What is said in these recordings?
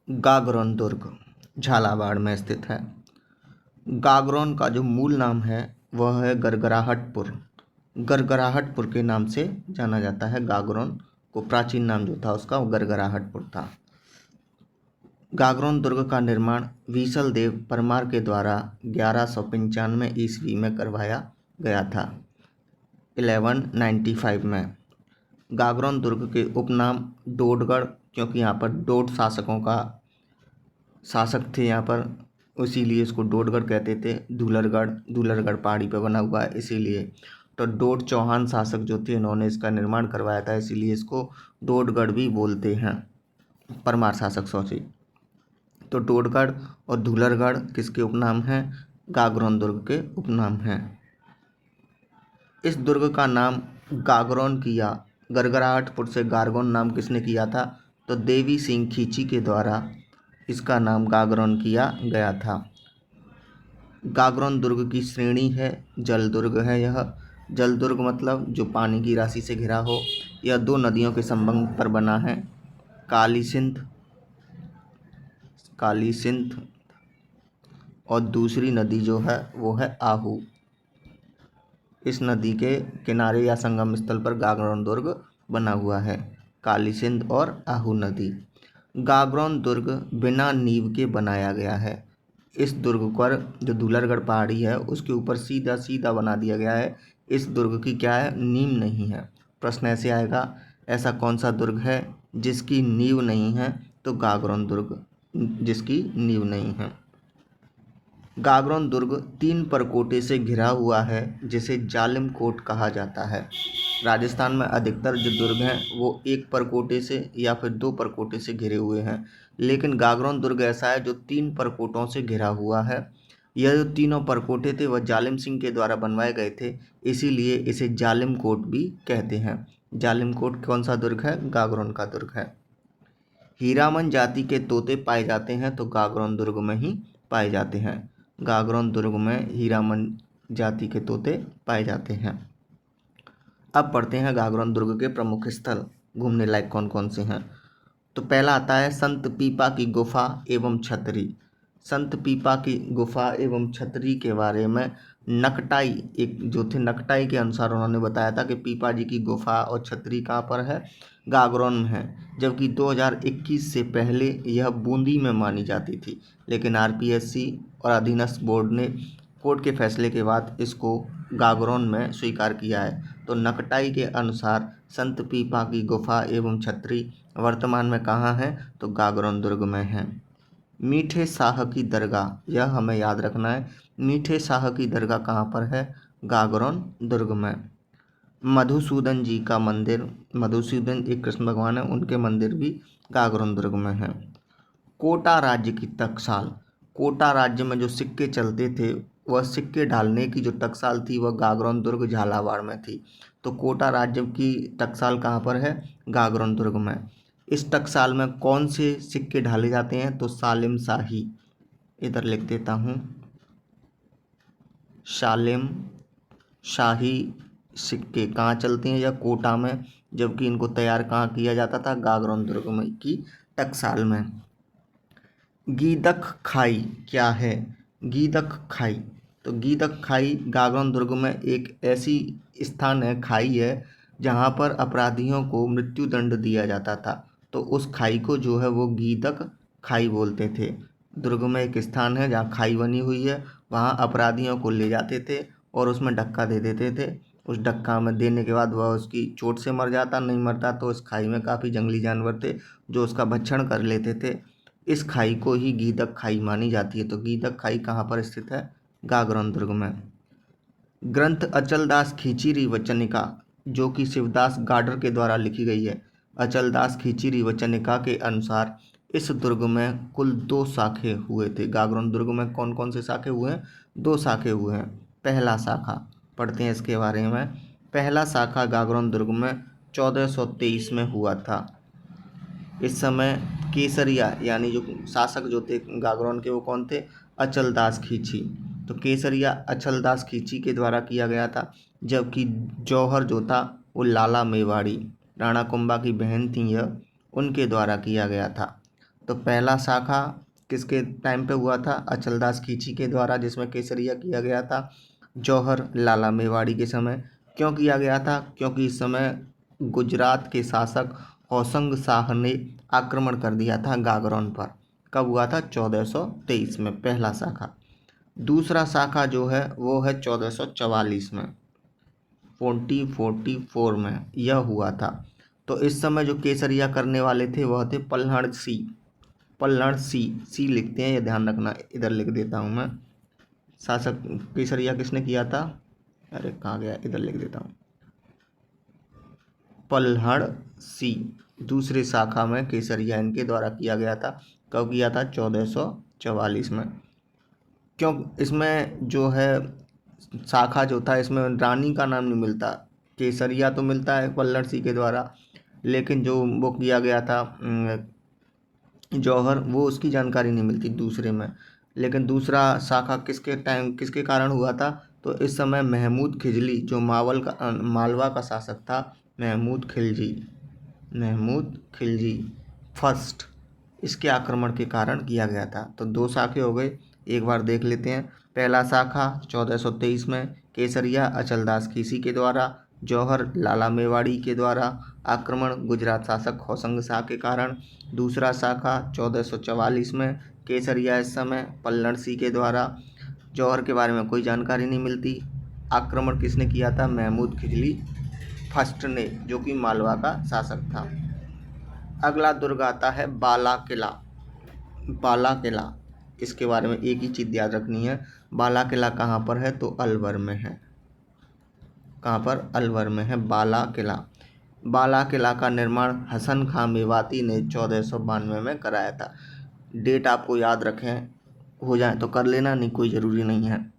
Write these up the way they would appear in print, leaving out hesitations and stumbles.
गागरोन दुर्ग झालावाड़ में स्थित है। गागरोन का जो मूल नाम है वह है गरगराहटपुर। गरगराहटपुर के नाम से जाना जाता है। गागरोन को प्राचीन नाम जो था उसका वो गरगराहटपुर था। गागरोन दुर्ग का निर्माण विसल देव परमार के द्वारा 1195 ईस्वी में करवाया गया था। 1195 में। गागरोन दुर्ग के उपनाम डोडगढ़, क्योंकि यहाँ पर डोड शासकों का शासक थे यहाँ पर, इसीलिए इसको डोडगढ़ कहते थे। दूलरगढ़ पहाड़ी पर बना हुआ है इसीलिए। तो डोड चौहान शासक जो थे इन्होंने इसका निर्माण करवाया था, इसीलिए इसको डोडगढ़ भी बोलते हैं। परमार शासक सॉरी। तो डोडगढ़ और दूलरगढ़ किसके उपनाम हैं? गागरोन दुर्ग के उपनाम हैं। इस दुर्ग का नाम गागरोन किया, गरगराहटपुर से गागरोन नाम किसने किया था? तो देवी सिंह खींची के द्वारा इसका नाम गागरोन किया गया था। गागरोन दुर्ग की श्रेणी है जल दुर्ग है। यह जल दुर्ग मतलब जो पानी की राशि से घिरा हो। यह दो नदियों के संगम पर बना है, काली सिंध और दूसरी नदी जो है वो है आहू। इस नदी के किनारे या संगम स्थल पर गागरोन दुर्ग बना हुआ है, काली सिंध और आहू नदी। गागरोन दुर्ग बिना नींव के बनाया गया है। इस दुर्ग पर जो दूलरगढ़ पहाड़ी है उसके ऊपर सीधा सीधा बना दिया गया है। इस दुर्ग की क्या है? नींव नहीं है। प्रश्न ऐसे आएगा, ऐसा कौन सा दुर्ग है जिसकी नींव नहीं है? तो गागरोन दुर्ग जिसकी नींव नहीं है। गागरोन दुर्ग 3 परकोटे से घिरा हुआ है जिसे जालिम कोट कहा जाता है। राजस्थान में अधिकतर जो दुर्ग हैं वो 1 परकोटे से या फिर 2 परकोटे से घिरे हुए हैं, लेकिन गागरोन दुर्ग ऐसा है जो 3 परकोटों से घिरा हुआ है। यह जो तीनों परकोटे थे वह जालिम सिंह के द्वारा बनवाए गए थे, इसीलिए इसे जालिम कोट भी कहते हैं। जालिम कोट कौन सा दुर्ग है? गागरोन का दुर्ग है। हीरामन जाति के तोते पाए जाते हैं तो गागरोन दुर्ग में ही पाए जाते हैं। गागरोन दुर्ग में हीरामन जाति के तोते पाए जाते हैं। अब पढ़ते हैं गागरोन दुर्ग के प्रमुख स्थल घूमने लायक कौन कौन से हैं। तो पहला आता है संत पीपा की गुफा एवं छतरी। संत पीपा की गुफा एवं छतरी के बारे में नकटाई एक जो थे, नकटाई के अनुसार उन्होंने बताया था कि पीपा जी की गुफा और छतरी कहाँ पर है? गागरोन में है। जबकि 2021 से पहले यह बूंदी में मानी जाती थी, लेकिन आरपीएससी और अधीनस्थ बोर्ड ने कोर्ट के फैसले के बाद इसको गागरोन में स्वीकार किया है। तो नकटाई के अनुसार संत पीपा की गुफा एवं छतरी वर्तमान में कहाँ है? तो गागरोन दुर्ग में है। मीठे शाह की दरगाह, यह हमें याद रखना है। मीठे शाह की दरगाह कहाँ पर है? गागरोन दुर्ग में। मधुसूदन जी का मंदिर, मधुसूदन एक कृष्ण भगवान है, उनके मंदिर भी गागरोन दुर्ग में है। कोटा राज्य की टकसाल, कोटा राज्य में जो सिक्के चलते थे वह सिक्के ढालने की जो टकसाल थी वह गागरोन दुर्ग झालावाड़ में थी। तो कोटा राज्य की टकसाल कहाँ पर है? गागरोन दुर्ग में। इस टकसाल में कौन से सिक्के ढाले जाते हैं? तो सालिम शाही, इधर लिख देता हूँ, सालिम शाही सिक्के कहाँ चलते हैं? या कोटा में, जबकि इनको तैयार कहाँ किया जाता था? गागरोन दुर्ग में की टकसाल में। गीदक खाई क्या है? गीदक खाई, तो गीदक खाई गागरोन दुर्ग में एक ऐसी स्थान है, खाई है, जहाँ पर अपराधियों को मृत्यु दंड दिया जाता था। तो उस खाई को जो है वो गीदक खाई बोलते थे। दुर्ग में एक स्थान है जहाँ खाई बनी हुई है, वहाँ अपराधियों को ले जाते थे और उसमें धक्का दे देते थे। उस धक्का में देने के बाद वह उसकी चोट से मर जाता, नहीं मरता तो उस खाई में काफ़ी जंगली जानवर थे जो उसका भक्षण कर लेते थे। इस खाई को ही गीदक खाई मानी जाती है। तो गीदक खाई कहाँ पर स्थित है? गागरोन दुर्ग में। ग्रंथ अचलदास खींचीरी वचनिका, जो कि शिवदास गाडर के द्वारा लिखी गई है। अचलदास खींचीरी वचनिका के अनुसार इस दुर्ग में कुल 2 शाखे हुए थे। गागरोन दुर्ग में कौन कौन से शाखे हुए हैं? 2 शाखे हुए हैं। पहला शाखा पढ़ते हैं इसके बारे में। पहला शाखा गागरोन दुर्ग में 1423 में हुआ था। इस समय केसरिया यानी जो शासक जो थे गागरोन के वो कौन थे? अचलदास खींची। तो केसरिया अचलदास खींची के द्वारा किया गया था, जबकि जौहर जो था वो लाला मेवाड़ी, राणा कुंभा की बहन थी यह, उनके द्वारा किया गया था। तो पहला शाखा किसके टाइम पे हुआ था? अचलदास खींची के द्वारा, जिसमें केसरिया किया गया था। जौहर लाला मेवाड़ी के समय। क्यों किया गया था? क्योंकि इस समय गुजरात के शासक होशंग शाह ने आक्रमण कर दिया था गागरौन पर। कब हुआ था? 1423 में पहला शाखा। दूसरा शाखा जो है वो है 1444 में, 1444 में यह हुआ था। तो इस समय जो केसरिया करने वाले थे वह थे पल्हड़ सिंह। पल्हड़ सिंह, सी लिखते हैं, ये ध्यान रखना, इधर लिख देता हूँ मैं। शासक केसरिया किसने किया था? अरे कहाँ गया, इधर लिख देता हूँ। पल्हड़ सिंह दूसरे शाखा में केसरिया इनके द्वारा किया गया था। कब किया था? 1444 में। क्यों? इसमें जो है शाखा जो था इसमें रानी का नाम नहीं मिलता। केसरिया तो मिलता है पल्लड़ सिंह के द्वारा, लेकिन जो वो किया गया था जौहर, वो उसकी जानकारी नहीं मिलती दूसरे में। लेकिन दूसरा शाखा किसके कारण हुआ था? तो इस समय महमूद खिजली जो मालवा का शासक था, महमूद खिलजी फर्स्ट, इसके आक्रमण के कारण किया गया था। तो दो शाखे हो गए, एक बार देख लेते हैं। पहला शाखा 1423 में केसरिया अचलदास खीसी के द्वारा, जौहर लाला मेवाड़ी के द्वारा आक्रमण गुजरात शासक होशंग शाह के कारण। दूसरा शाखा 1444 में केसरिया इस समय पल्लड़ सिंह के द्वारा। जौहर के बारे में कोई जानकारी नहीं मिलती। आक्रमण किसने किया था? महमूद खिजली फर्स्ट ने, जो कि मालवा का शासक था। अगला दुर्ग आता है बाला किला। बाला किला, इसके बारे में एक ही चीज़ याद रखनी है, बाला किला कहाँ पर है? तो अलवर में है। कहाँ पर? अलवर में है बाला किला। बाला किला का निर्माण हसन खां मेवाती ने 1492 में कराया था। डेट आपको याद रखें, हो जाए तो कर लेना, नहीं कोई ज़रूरी नहीं है।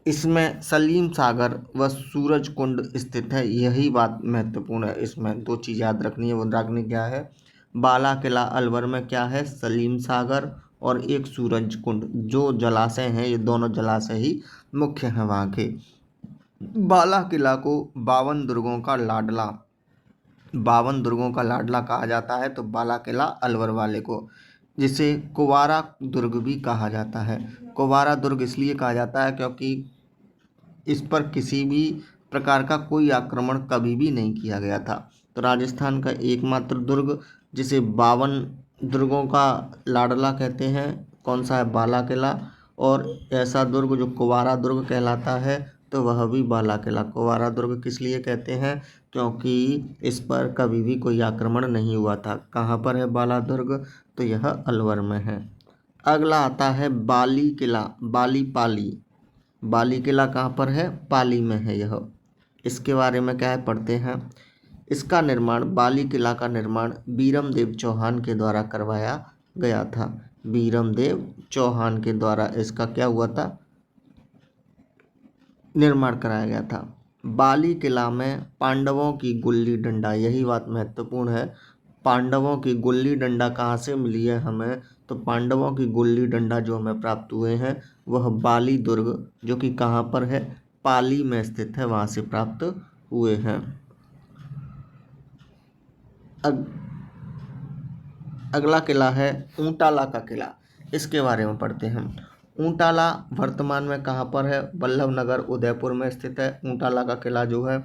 इसमें सलीम सागर व सूरज कुंड स्थित है, यही बात महत्वपूर्ण है। इसमें दो चीज़ याद रखनी है, वो रखनी क्या है? बाला किला अलवर में क्या है? सलीम सागर और एक सूरज कुंड, जो जलाशय हैं ये दोनों जलाशय ही मुख्य हैं वहाँ के। बाला किला को 52 दुर्गों का लाडला, 52 दुर्गों का लाडला कहा जाता है। तो बाला किला अलवर वाले को, जिसे कुवारा दुर्ग भी कहा जाता है। कुवारा दुर्ग इसलिए कहा जाता है क्योंकि इस पर किसी भी प्रकार का कोई आक्रमण कभी भी नहीं किया गया था। तो राजस्थान का एकमात्र दुर्ग जिसे 52 दुर्गों का लाडला कहते हैं, कौन सा है? बाला किला। और ऐसा दुर्ग जो कुवारा दुर्ग कहलाता है, तो वह भी बाला किला। कुवारा दुर्ग किस लिए कहते हैं? क्योंकि इस पर कभी भी कोई आक्रमण नहीं हुआ था। कहाँ पर है बाला दुर्ग? तो यह अलवर में है। अगला आता है बाली किला, बाली पाली। बाली किला कहाँ पर है? पाली में है यह। इसके बारे में क्या है पढ़ते हैं। इसका निर्माण, बाली किला का निर्माण बीरमदेव चौहान के द्वारा करवाया गया था। बीरमदेव चौहान के द्वारा इसका क्या हुआ था? निर्माण कराया गया था। बाली किला में पांडवों की गुल्ली डंडा, यही बात महत्वपूर्ण है। पांडवों की गुल्ली डंडा कहाँ से मिली है हमें? तो पांडवों की गुल्ली डंडा जो हमें प्राप्त हुए हैं वह बाली दुर्ग, जो कि कहाँ पर है? पाली में स्थित है, वहाँ से प्राप्त हुए हैं। अगला किला है ऊंटाला का किला। इसके बारे में पढ़ते हैं। ऊंटाला वर्तमान में कहाँ पर है? बल्लभ नगर उदयपुर में स्थित है। ऊंटाला का किला जो है,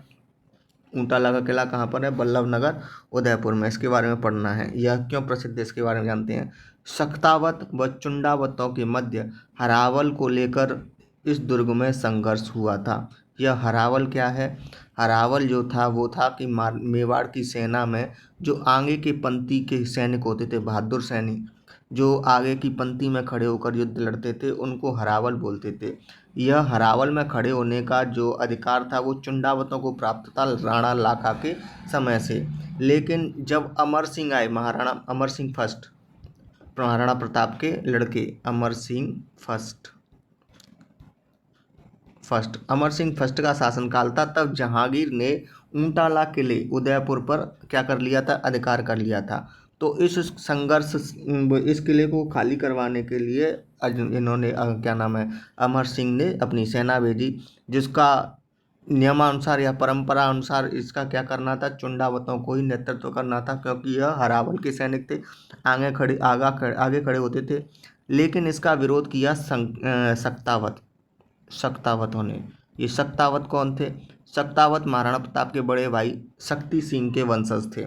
ऊंटाला का किला कहाँ पर है? बल्लभ नगर उदयपुर में। इसके बारे में पढ़ना है। यह क्यों प्रसिद्ध है इसके बारे में जानते हैं। शक्तावत व चुंडावतों के मध्य हरावल को लेकर इस दुर्ग में संघर्ष हुआ था। यह हरावल क्या है? हरावल जो था वो था कि मेवाड़ की सेना में जो आगे की पंक्ति के सैनिक होते थे, बहादुर सैनिक जो आगे की पंक्ति में खड़े होकर युद्ध लड़ते थे, उनको हरावल बोलते थे। यह हरावल में खड़े होने का जो अधिकार था वो चुंडावतों को प्राप्त था राणा लाखा के समय से। लेकिन जब अमर सिंह आए, महाराणा अमर सिंह फर्स्ट, महाराणा प्रताप के लड़के अमर सिंह फर्स्ट अमर सिंह फर्स्ट का शासनकाल था, तब जहांगीर ने ऊंटाला किले उदयपुर पर क्या कर लिया था? अधिकार कर लिया था। तो इस संघर्ष, इस किले को खाली करवाने के लिए इन्होंने क्या नाम है, अमर सिंह ने अपनी सेना भेजी, जिसका नियमानुसार या परंपरा अनुसार इसका क्या करना था, चुंडावतों को ही नेतृत्व करना था, क्योंकि यह हरावल के सैनिक थे, आगे खड़े होते थे। लेकिन इसका विरोध किया शक्तावतों ने। ये शक्तावत कौन थे? शक्तावत महाराणा प्रताप के बड़े भाई शक्ति सिंह के वंशज थे।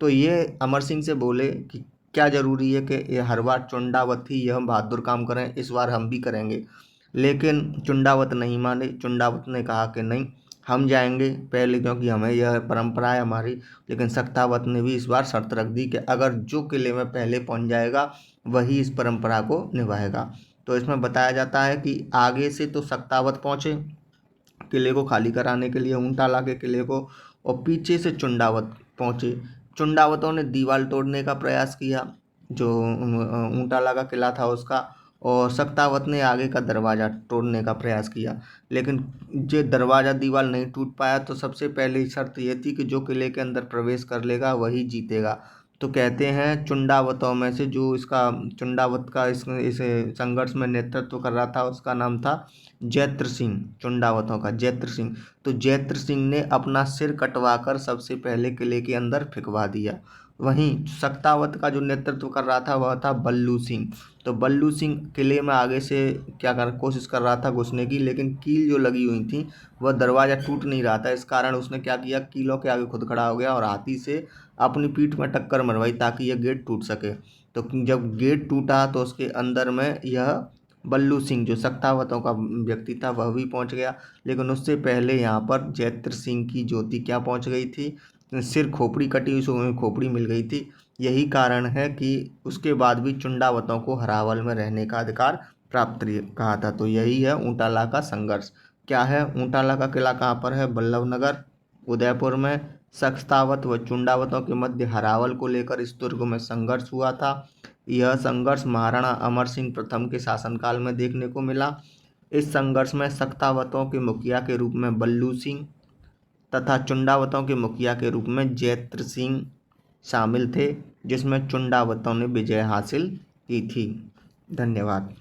तो ये अमर सिंह से बोले कि क्या जरूरी है कि ये हर बार चुंडावत ही यह बहादुर काम करें, इस बार हम भी करेंगे। लेकिन चुंडावत नहीं माने। चुंडावत ने कहा कि नहीं, हम जाएंगे पहले, क्योंकि हमें यह परंपरा है हमारी। लेकिन शक्तावत ने भी इस बार शर्त रख दी कि अगर जो किले में पहले पहुंच जाएगा वही इस परंपरा को निभाएगा। तो इसमें बताया जाता है कि आगे से तो शक्तावत पहुंचे किले को खाली कराने के लिए, ऊंटाला के किले को, और पीछे से चुंडावत पहुंचे। चुंडावतों ने दीवार तोड़ने का प्रयास किया, जो ऊंटाला का किला था उसका, और शक्तावत ने आगे का दरवाज़ा तोड़ने का प्रयास किया। लेकिन जो दरवाज़ा दीवार नहीं टूट पाया, तो सबसे पहले शर्त यह थी कि जो किले के अंदर प्रवेश कर लेगा वही जीतेगा। तो कहते हैं चुंडावतों में से जो इसका चुंडावत का इस संघर्ष में नेतृत्व कर रहा था, उसका नाम था जैत्र सिंह। चुंडावतों का जैत्र सिंह। तो जैत्र सिंह ने अपना सिर कटवाकर सबसे पहले किले के अंदर फिकवा दिया। वहीं शक्तावत का जो नेतृत्व कर रहा था वह था बल्लू सिंह। तो बल्लू सिंह किले में आगे से कोशिश कर रहा था घुसने की, लेकिन कील जो लगी हुई थी वह दरवाज़ा टूट नहीं रहा था। इस कारण उसने क्या किया, कीलों के आगे खुद खड़ा हो गया और हाथी से अपनी पीठ में टक्कर मरवाई ताकि यह गेट टूट सके। तो जब गेट टूटा तो उसके अंदर में यह बल्लू सिंह जो शक्तावतों का व्यक्ति था वह भी पहुंच गया। लेकिन उससे पहले यहाँ पर जैत्र सिंह की ज्योति क्या पहुंच गई थी, सिर खोपड़ी कटी हुई, सो खोपड़ी मिल गई थी। यही कारण है कि उसके बाद भी चुंडावतों को हरावल में रहने का अधिकार प्राप्त कहा था। तो यही है ऊंटाला का संघर्ष। क्या है, ऊंटाला का किला कहाँ पर है? बल्लभनगर उदयपुर में। शक्तावत व चुंडावतों के मध्य हरावल को लेकर इस दुर्ग में संघर्ष हुआ था। यह संघर्ष महाराणा अमर सिंह प्रथम के शासनकाल में देखने को मिला। इस संघर्ष में शक्तावतों के मुखिया के रूप में बल्लू सिंह तथा चुंडावतों के मुखिया के रूप में जैत्र सिंह शामिल थे, जिसमें चुंडावतों ने विजय हासिल की थी। धन्यवाद।